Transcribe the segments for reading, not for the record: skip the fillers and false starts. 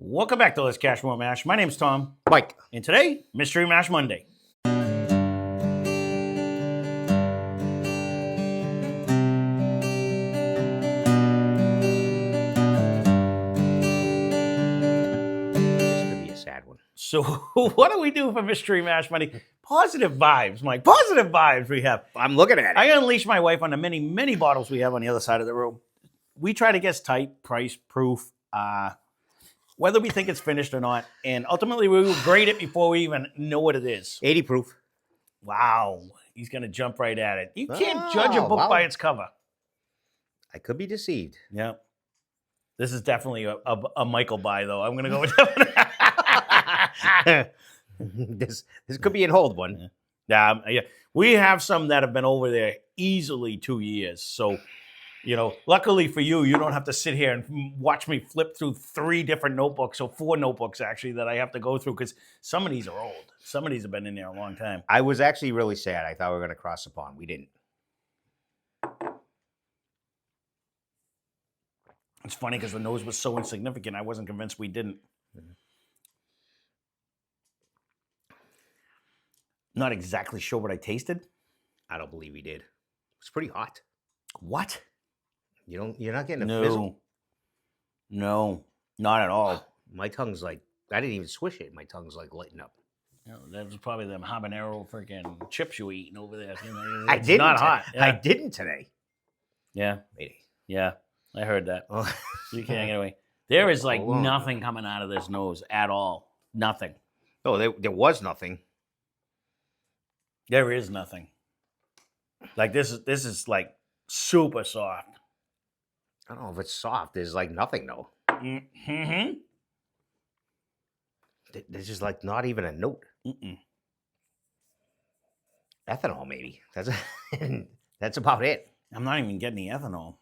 Welcome back to Lesscashmoremash. My name's Tom. Mike. And today, Mystery Mash Monday. This could be a sad one. So, what do we do for Mystery Mash Monday? Positive vibes, Mike. Positive vibes we have. I'm looking at it. I unleash my wife on the many, many bottles we have on the other side of the room. We try to guess type, price, proof, whether we think it's finished or not. And ultimately, we will grade it before we even know what it is. 80 proof. Wow. He's going to jump right at it. You can't judge a book by its cover. I could be deceived. Yeah. This is definitely a Michael buy, though. I'm going to go with that one. This could be an old one. Yeah. We have some that have been over there easily 2 years. So, luckily for you, you don't have to sit here and watch me flip through 3 different notebooks, or 4 notebooks, actually, that I have to go through, because some of these are old. Some of these have been in there a long time. I was actually really sad. I thought we were going to cross the pond. We didn't. It's funny because the nose was so insignificant, I wasn't convinced we didn't. Mm-hmm. Not exactly sure what I tasted. I don't believe we did. It's pretty hot. What? You're not getting a fizzle? No, not at all. My tongue's like, I didn't even swish it. My tongue's like lighting up. That was probably them habanero freaking chips you were eating over there. I didn't. Not hot. Yeah. I didn't today. Yeah. Maybe. Yeah, I heard that. Oh. You can't get away. There is like nothing coming out of this nose at all. Nothing. No, there was nothing. There is nothing. Like this is like super soft. I don't know if it's soft. There's like nothing though. Mm-hmm. There's just like not even a note. Mm-mm. Ethanol, maybe. That's about it. I'm not even getting the ethanol.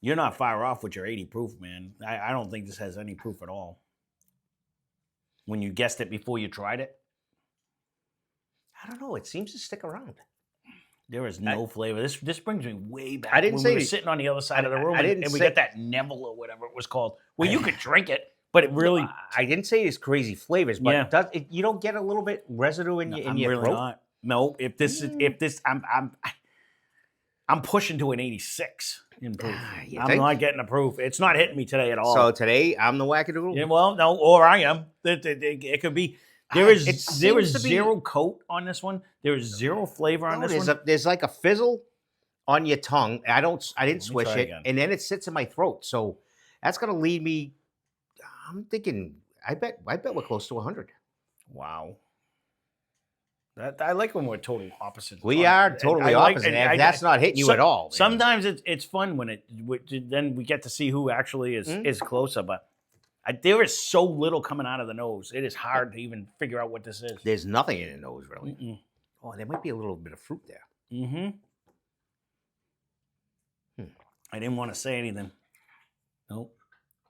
You're not far off with your 80 proof, man. I don't think this has any proof at all. When you guessed it before you tried it? I don't know. It seems to stick around. There is no flavor. This brings me way back. I didn't say we were sitting on the other side of the room, and we got that Neville or whatever it was called. Well, you could drink it, but it really. No, I didn't say it's crazy flavors, but you don't get a little bit residue in your really throat? Not. No, if this I'm pushing to an 86 in proof. I'm not getting a proof. It's not hitting me today at all. So today I'm the wackadoodle. Yeah, well, no, or I am. It could be. There is zero coat on this one. There is zero flavor on this one. There's like a fizzle on your tongue. I didn't swish it, and then it sits in my throat. So that's gonna lead me. I'm thinking. I bet we're close to 100. Wow. I like when we're total opposites. We are totally opposite. That's not hitting you at all. Sometimes it's fun when then we get to see who actually is closer. But there is so little coming out of the nose. It is hard to even figure out what this is. There's nothing in the nose, really. Mm-mm. Oh, there might be a little bit of fruit there. Mm-hmm. I didn't want to say anything. Nope.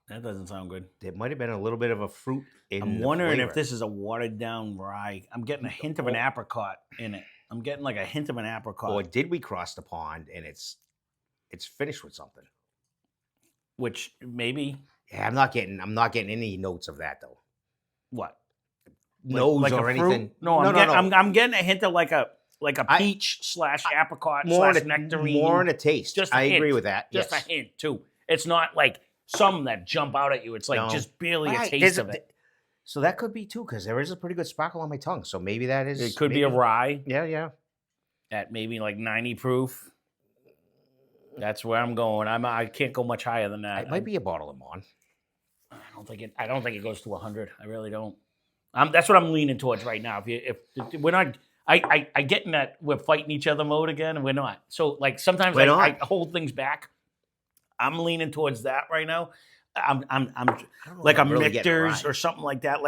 That doesn't sound good. There might have been a little bit of a fruit in I'm wondering if this is a watered down rye. I'm getting a hint of an apricot in it. I'm getting like a hint of an apricot. Or did we cross the pond and it's finished with something? Which maybe. Yeah, I'm not getting any notes of that though. What? Nose like or anything? No, I'm getting a hint of like a peach / apricot / nectarine. More in a taste. I agree with that. Just a hint too. It's not like some that jump out at you. It's like just barely a taste of it. So that could be too, because there is a pretty good sparkle on my tongue. So maybe that is. It could be a rye. Yeah. At maybe like 90 proof. That's where I'm going. I can't go much higher than that. It might be a bottle of Mon. I don't think it goes to 100. I really don't. That's what I'm leaning towards right now. If we're not, I get in that we're fighting each other mode again, and we're not. So like sometimes I hold things back. I'm leaning towards that right now. I'm like a really Michter's or something like that.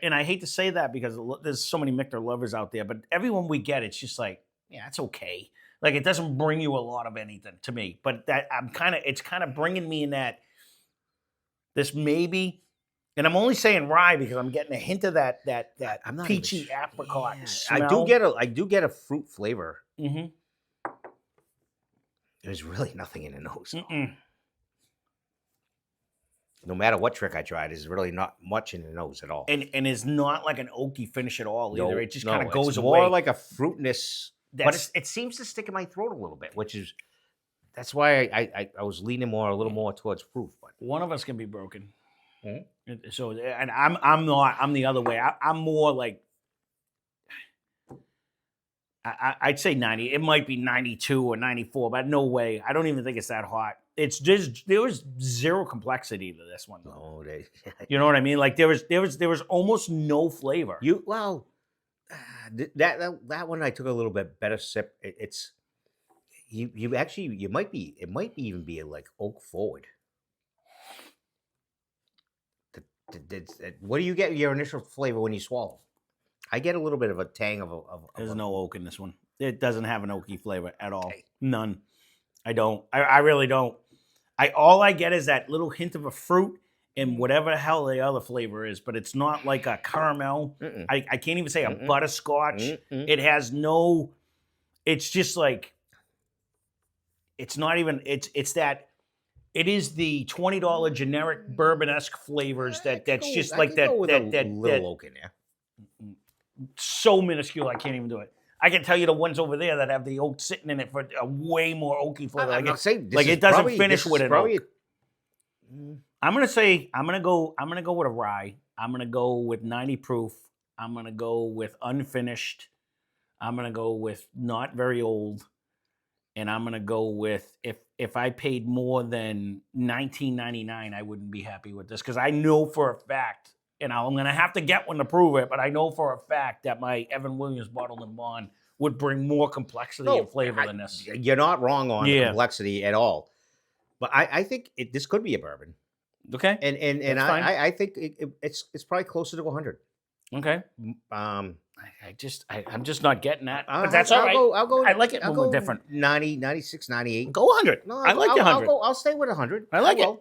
And I hate to say that because there's so many Michter lovers out there, but everyone we get, it's just like, yeah, it's okay. Like it doesn't bring you a lot of anything to me, but it's kind of bringing me in that this maybe, and I'm only saying rye because I'm getting a hint of that peachy apricot smell. I do get a fruit flavor. Mm-hmm. There's really nothing in the nose. no matter what trick I try, there's really not much in the nose at all. And it's not like an oaky finish at all either. It just kind of goes it's away. more like a fruitness, but it seems to stick in my throat a little bit, that's why I was leaning a little more towards fruit. But one of us can be broken. Mm-hmm. So, and I'm not. I'm the other way. I'm more like. I'd say 90. It might be 92 or 94, but no way. I don't even think it's that hot. It's just there was zero complexity to this one. Oh, you know what I mean? Like there was almost no flavor. That one I took a little bit better sip. It's you actually it might even be like oak forward. What do you get your initial flavor when you swallow? I get a little bit of a tang of There's no oak in this one. It doesn't have an oaky flavor at all. Okay. None. I don't. I really don't. All I get is that little hint of a fruit and whatever the hell the other flavor is, but it's not like a caramel. I can't even say a butterscotch. It has no. It's just like. It's not even. It's that. It is the $20 generic bourbon-esque flavors that's just like that. That little oak in there. So minuscule, I can't even do it. I can tell you the ones over there that have the oak sitting in it for a way more oaky flavor. It doesn't finish with an oak. I'm gonna go with a rye. I'm gonna go with 90 proof. I'm gonna go with unfinished. I'm gonna go with not very old, and I'm gonna go with if I paid more than $19.99, I wouldn't be happy with this because I know for a fact. And I'm going to have to get one to prove it, but I know for a fact that my Evan Williams bottled and bond would bring more complexity and flavor than this. You're not wrong on the complexity at all. But I think this could be a bourbon. Okay. And I think it's probably closer to 100. Okay. I'm just not getting that. But that's all right. I'll go. I like it when we're different. 90, 96, 98. Go 100. No, I like the 100. I'll stay with 100. I like it.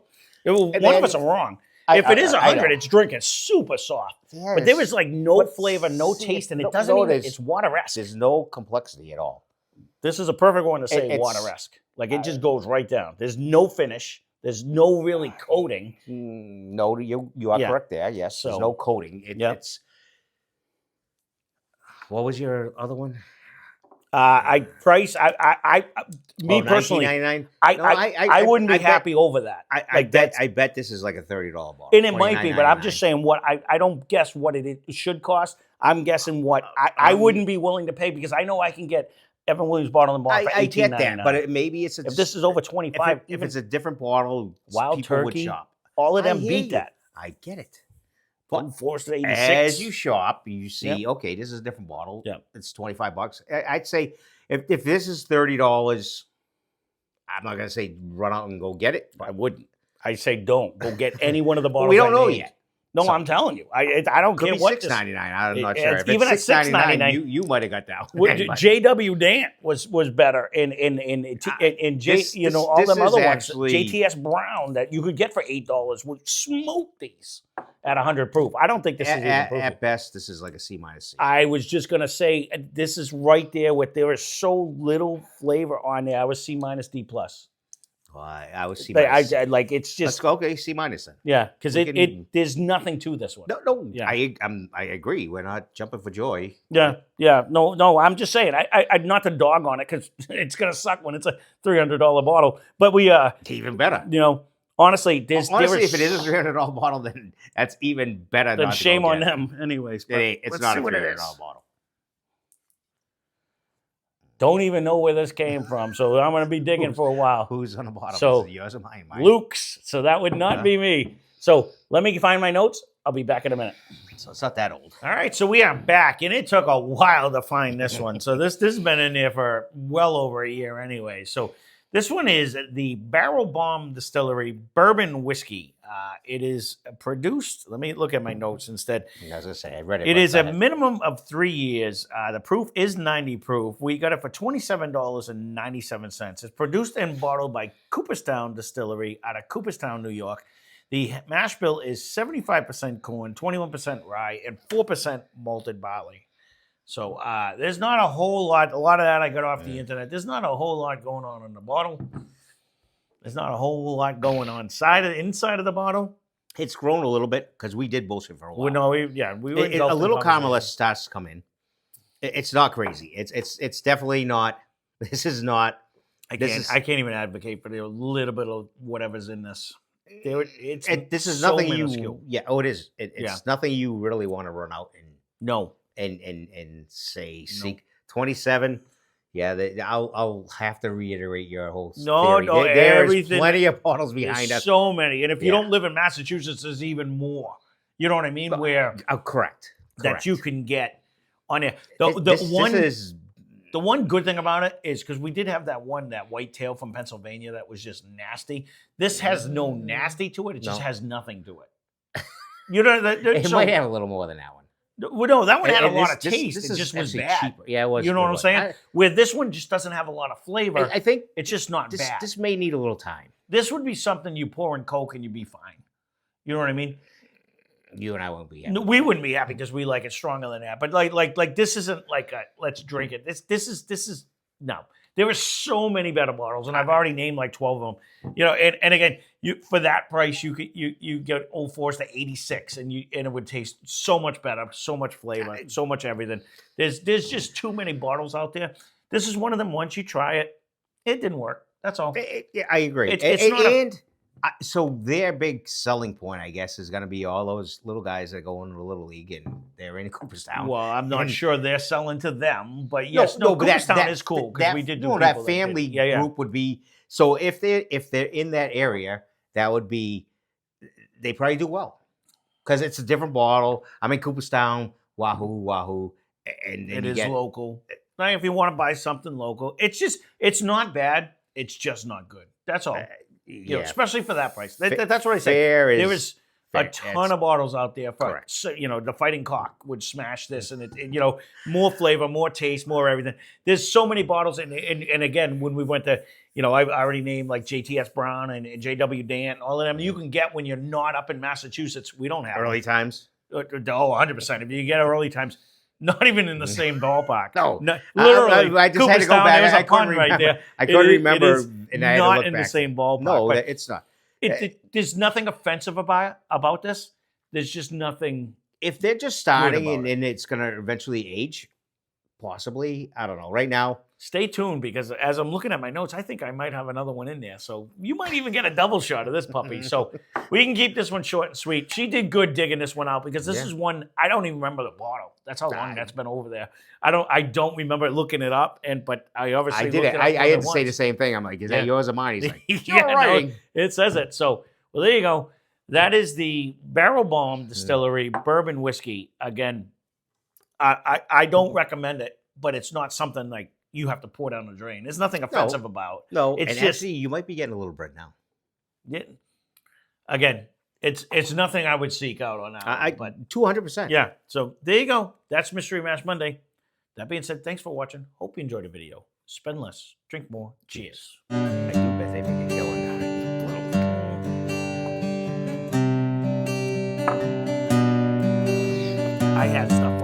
One of us are wrong. If it is 100, it's drinking super soft. Yes. But there was like no flavor, no taste, and it doesn't even, it's water-esque. There's no complexity at all. This is a perfect one to say water-esque. Like it just goes right down. There's no finish. There's no really coating. No, you are correct there. Yes, there's no coating. It's. What was your other one? Personally, $19.99. I wouldn't be happy over that. I bet this is like a $30 bottle. And it might be, but I'm just saying what I don't guess what it should cost. I'm guessing what I wouldn't be willing to pay because I know I can get Evan Williams bottle and bottle for $18.99. I get that, but maybe it's if this is over 25. If it's a different bottle, Wild people Turkey, would shop. All of them beat that. I get it. But Forster 86. As you shop, you see, okay, this is a different bottle. Yeah. It's $25. I'd say if this is $30, I'm not gonna say run out and go get it. I wouldn't. I say don't go get any one of the bottles. We don't know yet. No, I'm telling you, I don't care what. $6.99. I'm not sure. If even it's at $6.99, you might have got that. JW Dant was better, and all them other ones. JTS Brown that you could get for $8 would smoke these at 100 proof. I don't think this is even proof. At best, this is like a C-. I was just gonna say this is right there with there is so little flavor on there. I was C-, D+. I was C-. Like it's just let's go. Okay, C- then. Yeah, because there's nothing to this one. No. Yeah. I agree. We're not jumping for joy. Yeah. No. I'm just saying. I not to dog on it because it's gonna suck when it's a $300 bottle. But we even better. Honestly, if it is a $300 bottle, then that's even better. Then shame on them, anyways. It's not a $300 bottle. Don't even know where this came from, so I'm going to be digging for a while. Who's on the bottom? So, is it yours or mine? Luke's. So that would not be me. So let me find my notes. I'll be back in a minute. So it's not that old. All right, so we are back, and it took a while to find this one. So this has been in there for well over a year anyway. So this one is the Barrel Bomb Distillery Bourbon Whiskey. It is produced. Let me look at my notes instead. As I say, I read it. It is a minimum of 3 years. The proof is 90 proof. We got it for $27.97. It's produced and bottled by Cooperstown Distillery out of Cooperstown, New York. The mash bill is 75% corn, 21% rye, and 4% malted barley. So there's not a whole lot. A lot of that I got off the internet. There's not a whole lot going on in the bottle. There's not a whole lot going on inside of the bottle. It's grown a little bit because we did bullshit for a while. Well, no, we were A little caramel starts to come in. It's not crazy. It's definitely not. This is not. I can't even advocate for the little bit of whatever's in this. This is so nothing minuscule. it is. It's nothing you really want to run out and say seek 27. Yeah, I'll have to reiterate your whole theory. There's plenty of bottles behind us. So many, and if you don't live in Massachusetts, there's even more. You know what I mean? Where correct that you can get on there. The one good thing about it is because we did have that white tail from Pennsylvania that was just nasty. This has no nasty to it. It just has nothing to it. You know, it might have a little more than that one. Well, no, that one had a lot of taste. It just was bad. Cheaper. Yeah, it was. You know what I'm saying? Where this one just doesn't have a lot of flavor. I think it's just not bad. This may need a little time. This would be something you pour in Coke and you'd be fine. You know what I mean? You and I won't be happy. No, we wouldn't be happy because we like it stronger than that. But like this isn't like a let's drink it. This is no. There are so many better bottles, and I've already named like 12 of them. You know, and again, for that price, you get Old Forester 86, and it would taste so much better, so much flavor, so much everything. There's just too many bottles out there. This is one of them. Once you try it, it didn't work. That's all. Yeah, I agree. It's not so their big selling point, I guess, is going to be all those little guys that go into the Little League and they're in Cooperstown. Well, I'm not sure they're selling to them, but yes, but Cooperstown is cool because we did do that family group would be. So if they're in that area, that would be they probably do well because it's a different bottle. I'm in Cooperstown, wahoo, and it is local. Now, if you want to buy something local, it's not bad. It's just not good. That's all. You know, especially for that price. That's what I say. There was a ton of bottles out there. So, you know, the Fighting Cock would smash this, and you know, more flavor, more taste, more everything. There's so many bottles, and again, when we went to, you know, I already named like JTS Brown and JW Dant, all of them. You can get when you're not up in Massachusetts. We don't have early times. Oh, 100%. If you get early times. Not even in the same ballpark. No, literally. I just had to go back. There was a pun right there. I couldn't remember. And I had not in the same ballpark. No, it's not. There's nothing offensive about this. There's just nothing. If they're just starting and it's going to eventually age, possibly. I don't know. Right now, stay tuned because as I'm looking at my notes, I think I might have another one in there. So you might even get a double shot of this puppy. So we can keep this one short and sweet. She did good digging this one out because this is one I don't even remember the bottle. That's how long that's been over there. I don't remember looking it up, but I obviously did it. I had to say the same thing. I'm like, is that yours or mine? He's like, you're right. No, it says it. So well, there you go. That is the Barrel Bomb Distillery Bourbon Whiskey. Again, I don't recommend it, but it's not something like you have to pour down the drain. There's nothing offensive about. No, it's just actually, you might be getting a little bread now. Yeah. Again, it's nothing I would seek out on that. But 200%. Yeah. So there you go. That's Mystery Mash Monday. That being said, thanks for watching. Hope you enjoyed the video. Spend less, drink more. Cheers. I do bet they make it going now. I had stuff.